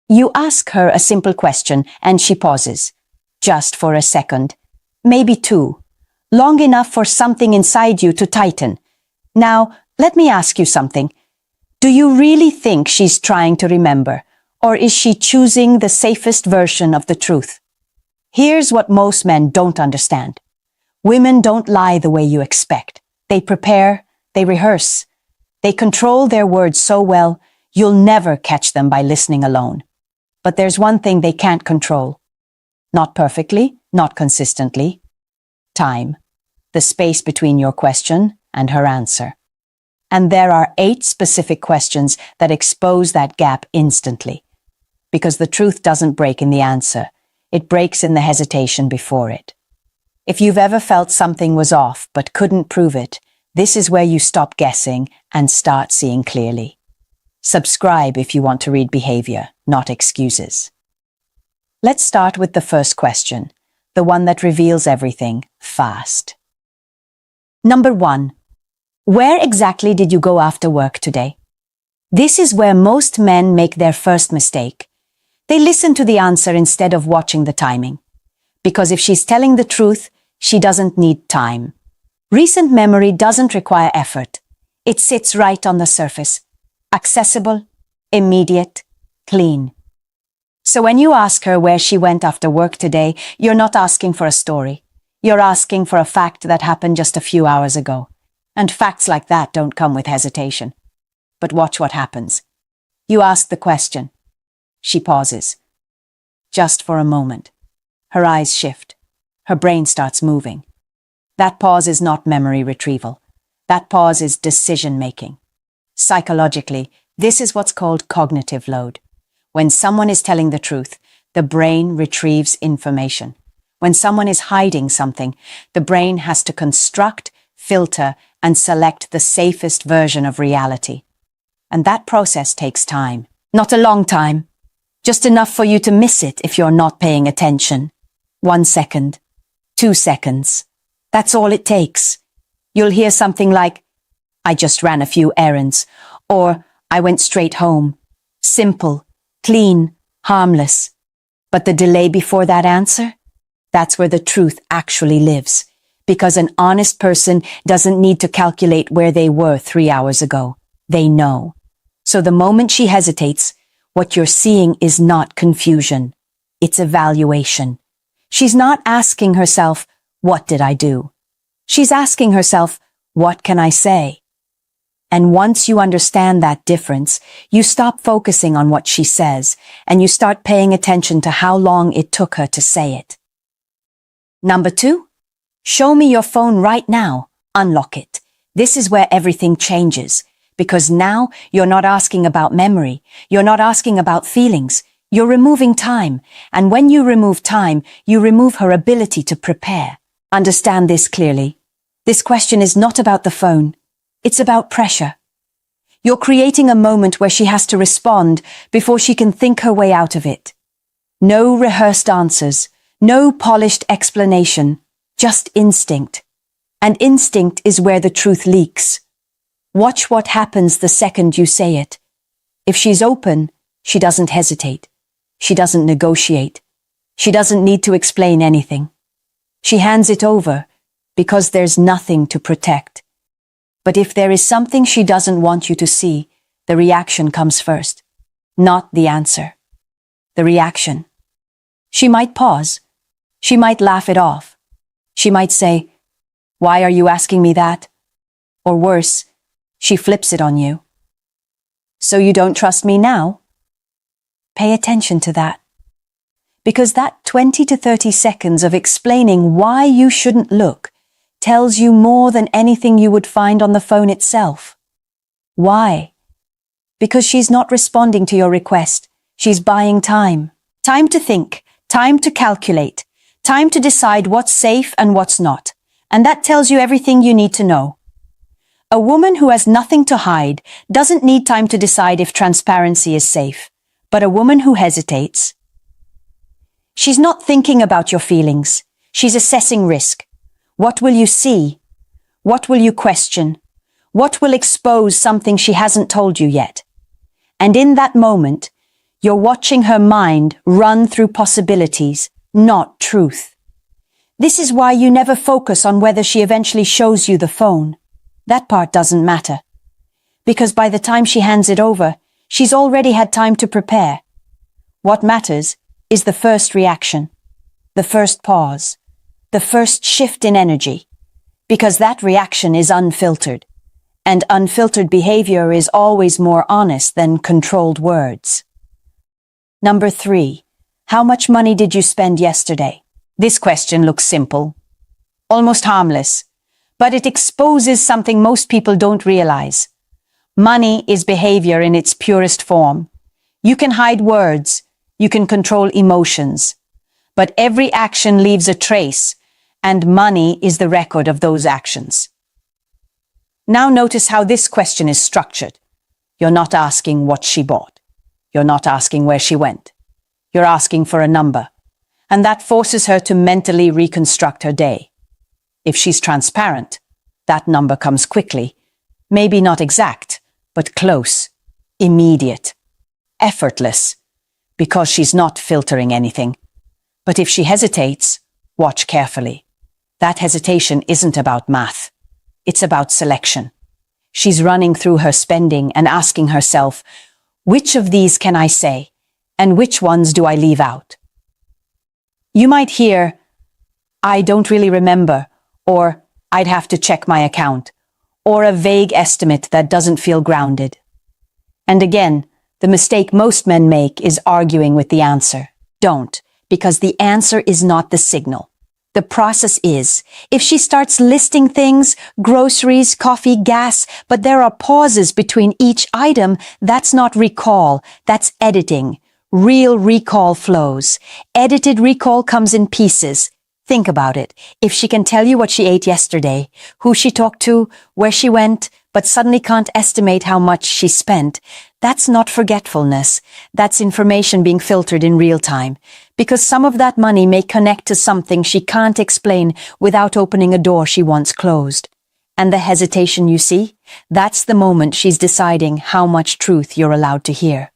You ask her a simple question and she pauses, just for a second, maybe two, long enough for something inside you to tighten. Now, let me ask you something. Do you really think she's trying to remember, or is she choosing the safest version of the truth? Here's what most men don't understand. Women don't lie the way you expect. They prepare, they rehearse, they control their words so well, you'll never catch them by listening alone. But there's one thing they can't control. Not perfectly, not consistently. Time. The space between your question and her answer. And there are 8 specific questions that expose that gap instantly. Because the truth doesn't break in the answer. It breaks in the hesitation before it. If you've ever felt something was off but couldn't prove it, this is where you stop guessing and start seeing clearly. Subscribe if you want to read behavior, not excuses. Let's start with the first question, the one that reveals everything fast. Number 1. Where exactly did you go after work today? This is where most men make their first mistake. They listen to the answer instead of watching the timing. Because if she's telling the truth, she doesn't need time. Recent memory doesn't require effort. It sits right on the surface. Accessible, immediate, clean. So when you ask her where she went after work today, you're not asking for a story. You're asking for a fact that happened just a few hours ago. And facts like that don't come with hesitation. But watch what happens. You ask the question. She pauses. Just for a moment. Her eyes shift. Her brain starts moving. That pause is not memory retrieval. That pause is decision-making. Psychologically, this is what's called cognitive load. When someone is telling the truth, the brain retrieves information. When someone is hiding something, the brain has to construct, filter, and select the safest version of reality. And that process takes time. Not a long time. Just enough for you to miss it if you're not paying attention. 1 second. 2 seconds. That's all it takes. You'll hear something like, I just ran a few errands, or I went straight home. Simple, clean, harmless. But the delay before that answer? That's where the truth actually lives. Because an honest person doesn't need to calculate where they were 3 hours ago. They know. So the moment she hesitates, what you're seeing is not confusion. It's evaluation. She's not asking herself, what did I do? She's asking herself, what can I say? And once you understand that difference, you stop focusing on what she says, and you start paying attention to how long it took her to say it. Number 2, show me your phone right now. Unlock it. This is where everything changes, because now you're not asking about memory. You're not asking about feelings. You're removing time, and when you remove time, you remove her ability to prepare. Understand this clearly. This question is not about the phone. It's about pressure. You're creating a moment where she has to respond before she can think her way out of it. No rehearsed answers, no polished explanation, just instinct. And instinct is where the truth leaks. Watch what happens the second you say it. If she's open, she doesn't hesitate. She doesn't negotiate. She doesn't need to explain anything. She hands it over because there's nothing to protect. But if there is something she doesn't want you to see, the reaction comes first, not the answer. The reaction. She might pause. She might laugh it off. She might say, "Why are you asking me that?" Or worse, she flips it on you. "So you don't trust me now?" Pay attention to that. Because that 20 to 30 seconds of explaining why you shouldn't look tells you more than anything you would find on the phone itself. Why? Because she's not responding to your request. She's buying time. Time to think, time to calculate, time to decide what's safe and what's not. And that tells you everything you need to know. A woman who has nothing to hide doesn't need time to decide if transparency is safe. But a woman who hesitates, she's not thinking about your feelings. She's assessing risk. What will you see? What will you question? What will expose something she hasn't told you yet? And in that moment, You're watching her mind run through possibilities, not truth. This is why you never focus on whether she eventually shows you the phone. That part doesn't matter. Because by the time she hands it over, she's already had time to prepare. What matters is the first reaction, the first pause, the first shift in energy, because that reaction is unfiltered, and unfiltered behavior is always more honest than controlled words. Number 3, how much money did you spend yesterday? This question looks simple, almost harmless, but it exposes something most people don't realize. Money is behavior in its purest form. You can hide words, you can control emotions, but every action leaves a trace, and money is the record of those actions. Now notice how this question is structured. You're not asking what she bought. You're not asking where she went. You're asking for a number, and that forces her to mentally reconstruct her day. If she's transparent, that number comes quickly, maybe not exact, but close, immediate, effortless, because she's not filtering anything. But if she hesitates, watch carefully. That hesitation isn't about math. It's about selection. She's running through her spending and asking herself, which of these can I say, and which ones do I leave out? You might hear, I don't really remember, or I'd have to check my account, or a vague estimate that doesn't feel grounded. And again, the mistake most men make is arguing with the answer. Don't, because the answer is not the signal. The process is. If she starts listing things, groceries, coffee, gas, but there are pauses between each item, that's not recall, that's editing. Real recall flows. Edited recall comes in pieces. Think about it. If she can tell you what she ate yesterday, who she talked to, where she went, but suddenly can't estimate how much she spent, that's not forgetfulness. That's information being filtered in real time. Because some of that money may connect to something she can't explain without opening a door she once closed. And the hesitation you see? That's the moment she's deciding how much truth you're allowed to hear.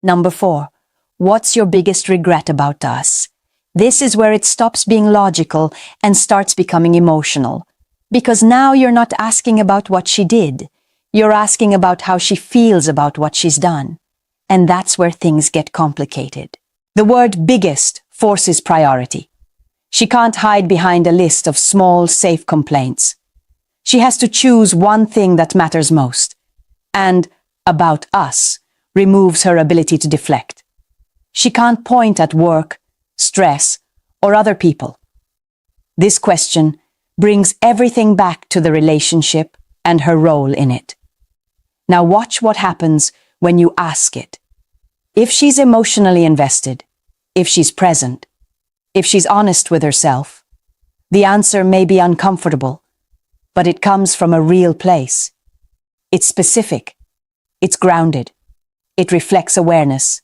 Number 4. What's your biggest regret about us? This is where it stops being logical and starts becoming emotional. Because now you're not asking about what she did. You're asking about how she feels about what she's done. And that's where things get complicated. The word biggest forces priority. She can't hide behind a list of small, safe complaints. She has to choose one thing that matters most. And about us removes her ability to deflect. She can't point at work, stress, or other people. This question brings everything back to the relationship and her role in it. Now watch what happens when you ask it. If she's emotionally invested, if she's present, if she's honest with herself, the answer may be uncomfortable, but it comes from a real place. It's specific. It's grounded. It reflects awareness.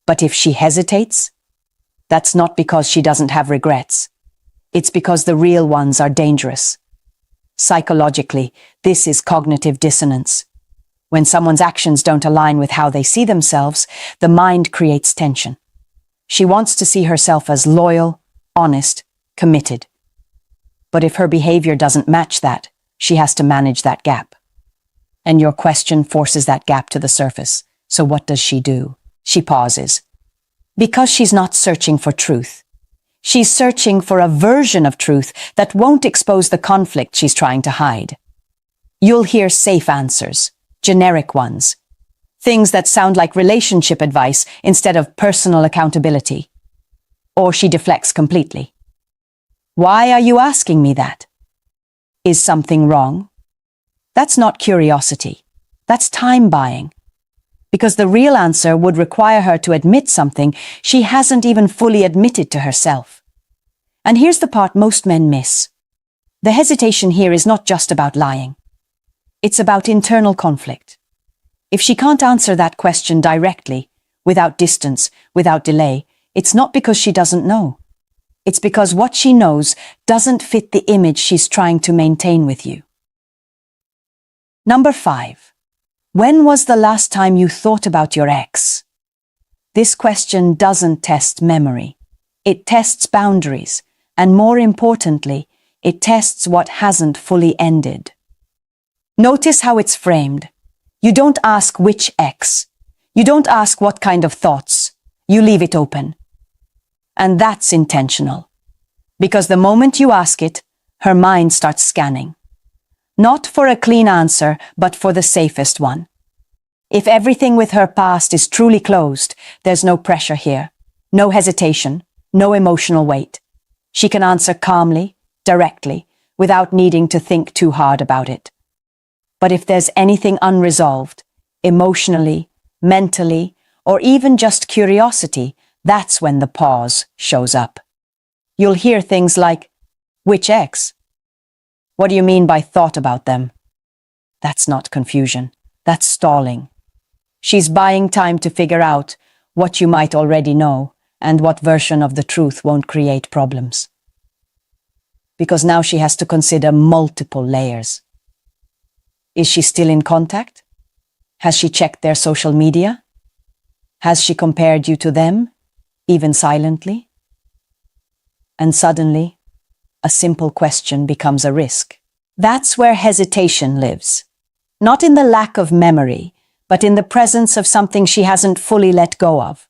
But if she hesitates, that's not because she doesn't have regrets. It's because the real ones are dangerous. Psychologically, this is cognitive dissonance. When someone's actions don't align with how they see themselves, the mind creates tension. She wants to see herself as loyal, honest, committed. But if her behavior doesn't match that, she has to manage that gap. And your question forces that gap to the surface. So what does she do? She pauses. Because she's not searching for truth. She's searching for a version of truth that won't expose the conflict she's trying to hide. You'll hear safe answers, generic ones, things that sound like relationship advice instead of personal accountability. Or she deflects completely. Why are you asking me that? Is something wrong? That's not curiosity. That's time buying. Because the real answer would require her to admit something she hasn't even fully admitted to herself. And here's the part most men miss. The hesitation here is not just about lying. It's about internal conflict. If she can't answer that question directly, without distance, without delay, it's not because she doesn't know. It's because what she knows doesn't fit the image she's trying to maintain with you. Number 5. When was the last time you thought about your ex? This question doesn't test memory. It tests boundaries, and more importantly, it tests what hasn't fully ended. Notice how it's framed. You don't ask which ex. You don't ask what kind of thoughts. You leave it open. And that's intentional. Because the moment you ask it, her mind starts scanning. Not for a clean answer, but for the safest one. If everything with her past is truly closed, there's no pressure here, no hesitation, no emotional weight. She can answer calmly, directly, without needing to think too hard about it. But if there's anything unresolved, emotionally, mentally, or even just curiosity, that's when the pause shows up. You'll hear things like, "Which ex? What do you mean by thought about them?" That's not confusion. That's stalling. She's buying time to figure out what you might already know and what version of the truth won't create problems. Because now she has to consider multiple layers. Is she still in contact? Has she checked their social media? Has she compared you to them, even silently? And suddenly, a simple question becomes a risk. That's where hesitation lives. Not in the lack of memory, but in the presence of something she hasn't fully let go of.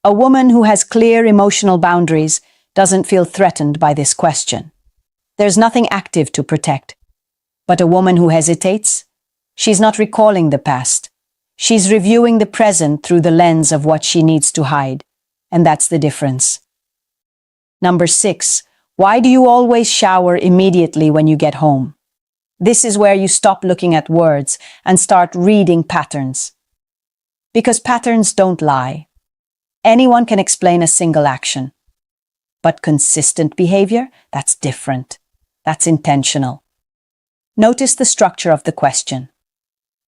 A woman who has clear emotional boundaries doesn't feel threatened by this question. There's nothing active to protect. But a woman who hesitates, she's not recalling the past. She's reviewing the present through the lens of what she needs to hide. And that's the difference. Number 6, why do you always shower immediately when you get home? This is where you stop looking at words and start reading patterns. Because patterns don't lie. Anyone can explain a single action. But consistent behavior, that's different. That's intentional. Notice the structure of the question.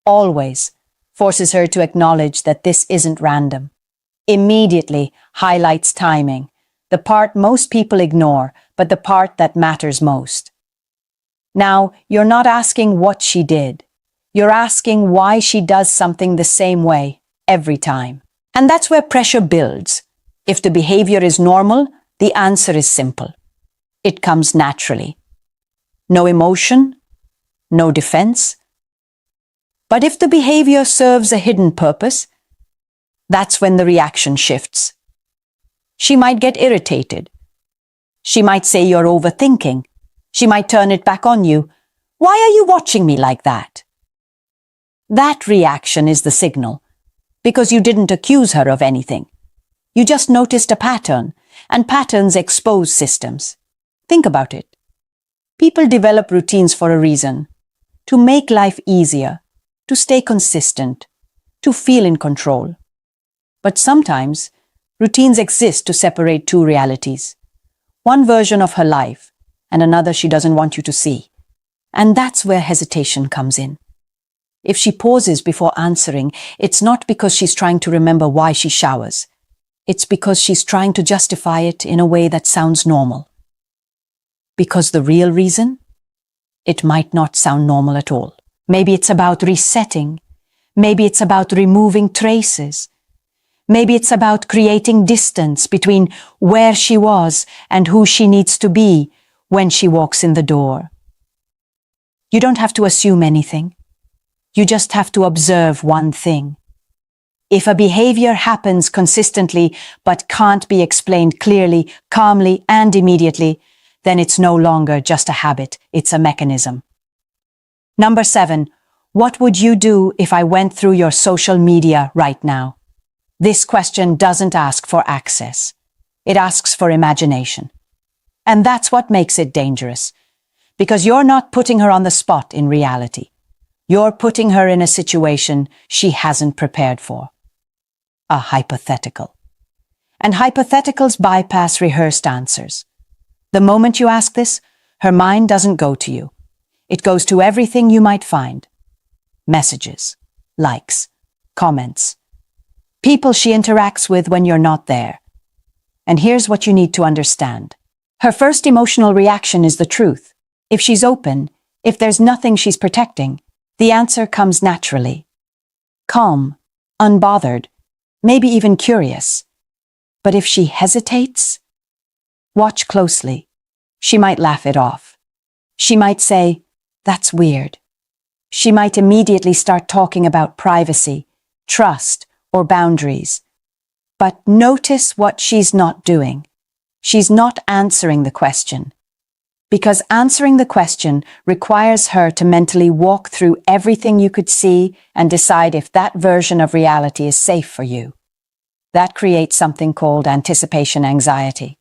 Always forces her to acknowledge that this isn't random. Immediately highlights timing, the part most people ignore, but the part that matters most. Now, you're not asking what she did. You're asking why she does something the same way every time. And that's where pressure builds. If the behavior is normal, the answer is simple. It comes naturally. No emotion, no defense. But if the behavior serves a hidden purpose, that's when the reaction shifts. She might get irritated. She might say you're overthinking. She might turn it back on you. "Why are you watching me like that?" That reaction is the signal, because you didn't accuse her of anything. You just noticed a pattern, and patterns expose systems. Think about it. People develop routines for a reason. To make life easier, to stay consistent, to feel in control. But sometimes, routines exist to separate two realities. One version of her life, and another she doesn't want you to see. And that's where hesitation comes in. If she pauses before answering, it's not because she's trying to remember why she showers. It's because she's trying to justify it in a way that sounds normal. Because the real reason? It might not sound normal at all. Maybe it's about resetting. Maybe it's about removing traces. Maybe it's about creating distance between where she was and who she needs to be when she walks in the door. You don't have to assume anything. You just have to observe one thing. If a behavior happens consistently but can't be explained clearly, calmly, and immediately, then it's no longer just a habit, it's a mechanism. Number 7, what would you do if I went through your social media right now? This question doesn't ask for access. It asks for imagination. And that's what makes it dangerous. Because you're not putting her on the spot in reality. You're putting her in a situation she hasn't prepared for. A hypothetical. And hypotheticals bypass rehearsed answers. The moment you ask this, her mind doesn't go to you. It goes to everything you might find. Messages, likes, comments, people she interacts with when you're not there. And here's what you need to understand. Her first emotional reaction is the truth. If she's open, if there's nothing she's protecting, the answer comes naturally. Calm, unbothered, maybe even curious. But if she hesitates, watch closely. She might laugh it off. She might say, "That's weird." She might immediately start talking about privacy, trust, or boundaries. But notice what she's not doing. She's not answering the question. Because answering the question requires her to mentally walk through everything you could see and decide if that version of reality is safe for you. That creates something called anticipation anxiety.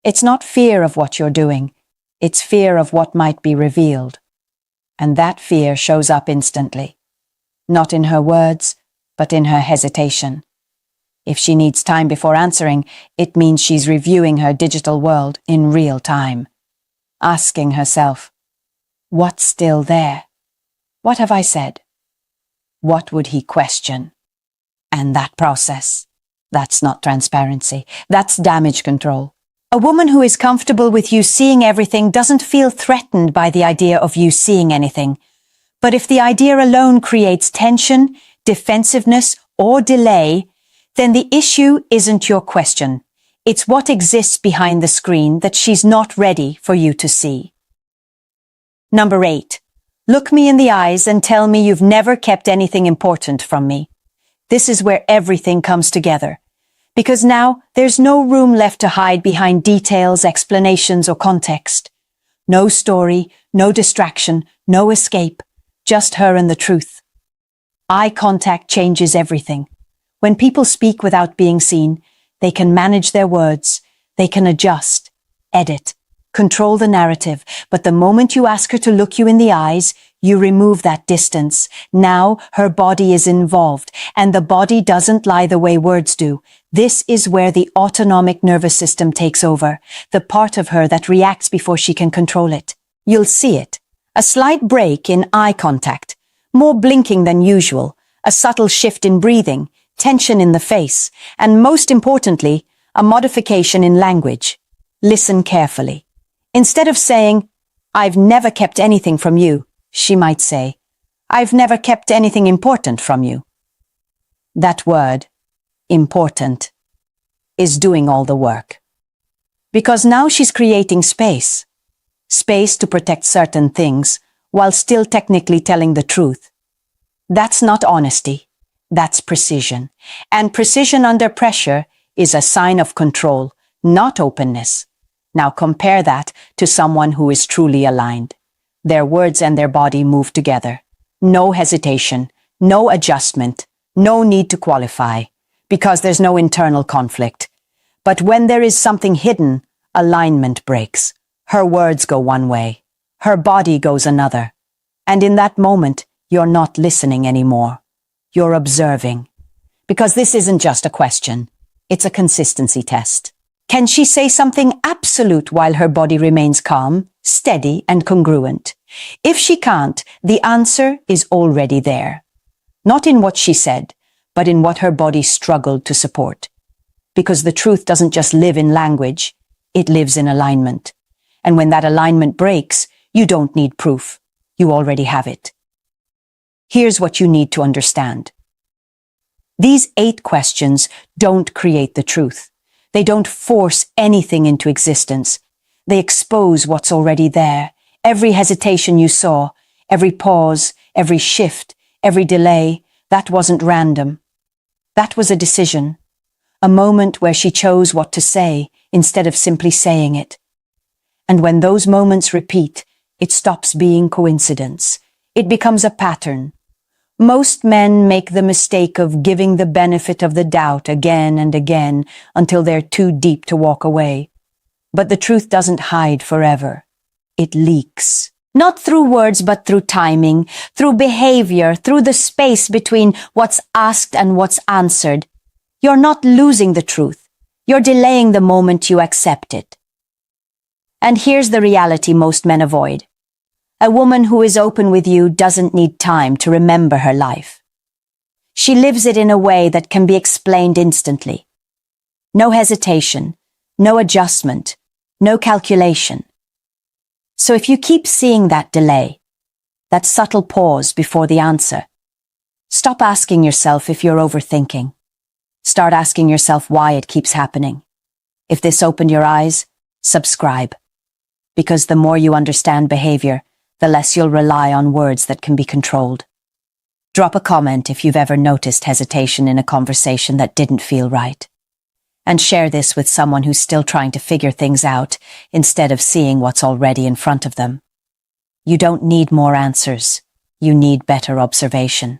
It's not fear of what you're doing, it's fear of what might be revealed. And that fear shows up instantly. Not in her words, but in her hesitation. If she needs time before answering, it means she's reviewing her digital world in real time. Asking herself, what's still there? What have I said? What would he question? And that process, that's not transparency, that's damage control. A woman who is comfortable with you seeing everything doesn't feel threatened by the idea of you seeing anything. But if the idea alone creates tension, defensiveness, or delay, then the issue isn't your question. It's what exists behind the screen that she's not ready for you to see. Number 8. Look me in the eyes and tell me you've never kept anything important from me. This is where everything comes together. Because now there's no room left to hide behind details, explanations, or context. No story, no distraction, no escape, just her and the truth. Eye contact changes everything. When people speak without being seen, they can manage their words, they can adjust, edit, control the narrative, but the moment you ask her to look you in the eyes, you remove that distance. Now her body is involved, and the body doesn't lie the way words do. This is where the autonomic nervous system takes over, the part of her that reacts before she can control it. You'll see it. A slight break in eye contact, more blinking than usual, a subtle shift in breathing, tension in the face, and most importantly, a modification in language. Listen carefully. Instead of saying, "I've never kept anything from you," she might say, "I've never kept anything important from you." That word, important, is doing all the work. Because now she's creating space. Space to protect certain things, while still technically telling the truth. That's not honesty. That's precision. And precision under pressure is a sign of control, not openness. Now compare that to someone who is truly aligned. Their words and their body move together. No hesitation, no adjustment, no need to qualify, because there's no internal conflict. But when there is something hidden, alignment breaks. Her words go one way, her body goes another. And in that moment, you're not listening anymore. You're observing. Because this isn't just a question, it's a consistency test. Can she say something absolute while her body remains calm, steady, and congruent? If she can't, the answer is already there. Not in what she said, but in what her body struggled to support. Because the truth doesn't just live in language, it lives in alignment. And when that alignment breaks, you don't need proof. You already have it. Here's what you need to understand. These 8 questions don't create the truth. They don't force anything into existence. They expose what's already there. Every hesitation you saw, every pause, every shift, every delay, that wasn't random. That was a decision. A moment where she chose what to say instead of simply saying it. And when those moments repeat, it stops being coincidence. It becomes a pattern. Most men make the mistake of giving the benefit of the doubt again and again until they're too deep to walk away. But the truth doesn't hide forever. It leaks. Not through words, but through timing, through behavior, through the space between what's asked and what's answered. You're not losing the truth. You're delaying the moment you accept it. And here's the reality most men avoid. A woman who is open with you doesn't need time to remember her life. She lives it in a way that can be explained instantly. No hesitation, no adjustment, no calculation. So if you keep seeing that delay, that subtle pause before the answer, stop asking yourself if you're overthinking. Start asking yourself why it keeps happening. If this opened your eyes, subscribe. Because the more you understand behavior, the less you'll rely on words that can be controlled. Drop a comment if you've ever noticed hesitation in a conversation that didn't feel right. And share this with someone who's still trying to figure things out instead of seeing what's already in front of them. You don't need more answers. You need better observation.